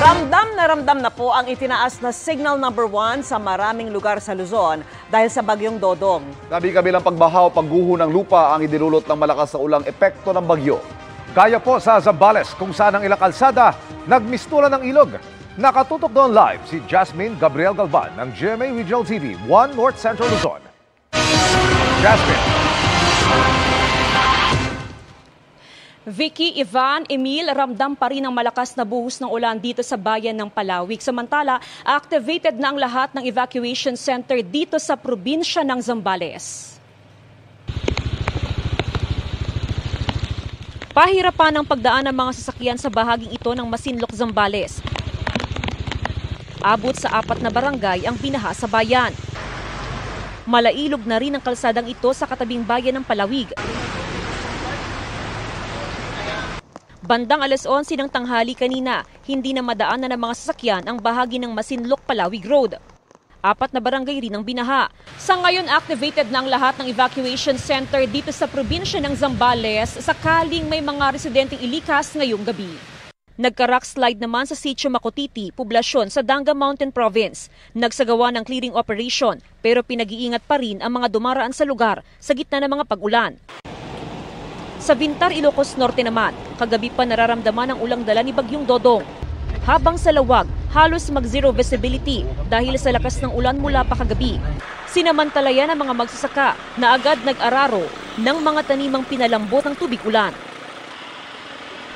Ramdam na po ang itinaas na Signal number 1 sa maraming lugar sa Luzon dahil sa bagyong Dodong. Kabi-kabilang pagbaha o pagguho ng lupa ang idinulot ng malakas na ulang epekto ng bagyo. Gaya po sa Zambales kung saan ang ilang kalsada nagmistulan ng ilog. Nakatutok doon live si Jasmine Gabriel Galvan ng GMA Regional TV 1 North Central Luzon. Jasmine. Vicky, Ivan, Emil, ramdam pa rin ang malakas na buhos ng ulan dito sa bayan ng Palawig. Samantala, activated na ang lahat ng evacuation center dito sa probinsya ng Zambales. Pahirapan ang pagdaan ng mga sasakyan sa bahaging ito ng Masinloc, Zambales. Abot sa 4 na barangay ang binaha sa bayan. Malailog na rin ang kalsadang ito sa katabing bayan ng Palawig. Bandang alas 11 ng tanghali kanina, hindi na madaanan ng mga sasakyan ang bahagi ng Masinloc Palawig Road. 4 na barangay rin ang binaha. Sa ngayon, activated na ang lahat ng evacuation center dito sa probinsya ng Zambales sakaling may mga residenteng ilikas ngayong gabi. Nagka-rock slide naman sa Sitio Makotiti, poblasyon sa Danga Mountain Province. Nagsagawa ng clearing operation pero pinag-iingat pa rin ang mga dumaraan sa lugar sa gitna ng mga pag-ulan. Sa Bintar, Ilocos Norte naman, kagabi pa nararamdaman ang ulang dala ni Bagyong Dodong. Habang sa Lawag, halos mag-zero visibility dahil sa lakas ng ulan mula pa kagabi. Sinamantalayan ng mga magsasaka na agad nag-araro ng mga tanimang pinalambot ng tubig ulan.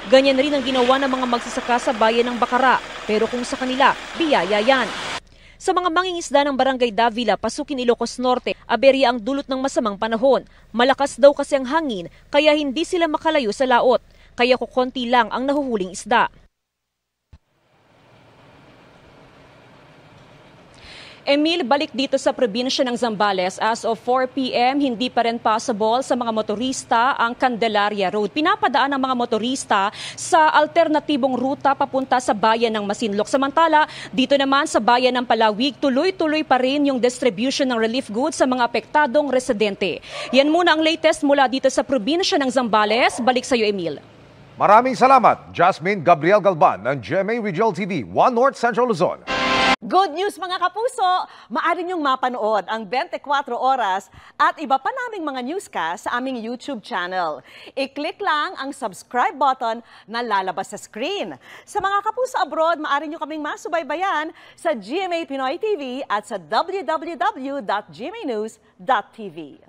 Ganyan rin ang ginawa ng mga magsasaka sa bayan ng Bacara, pero kung sa kanila, biyaya yan. Sa mga mangingisda ng Barangay Davila, Pasukin, Ilocos Norte, aberya ang dulot ng masamang panahon. Malakas daw kasi ang hangin, kaya hindi sila makalayo sa laot. Kaya kukonti lang ang nahuhuling isda. Emil, balik dito sa probinsya ng Zambales. As of 4 p.m., hindi pa rin possible sa mga motorista ang Candelaria Road. Pinapadaan ng mga motorista sa alternatibong ruta papunta sa bayan ng Masinloc. Samantala, dito naman sa bayan ng Palawig, tuloy-tuloy pa rin yung distribution ng relief goods sa mga apektadong residente. Yan muna ang latest mula dito sa probinsya ng Zambales. Balik sa iyo, Emil. Maraming salamat, Jasmine Gabriel Galvan ng GMA Regional TV 1 North Central Luzon. Good news mga kapuso! Maaari niyong mapanood ang 24 oras at iba pa naming mga newscast sa aming YouTube channel. I-click lang ang subscribe button na lalabas sa screen. Sa mga kapuso abroad, maaari niyo kaming masubaybayan sa GMA Pinoy TV at sa www.gmanews.tv.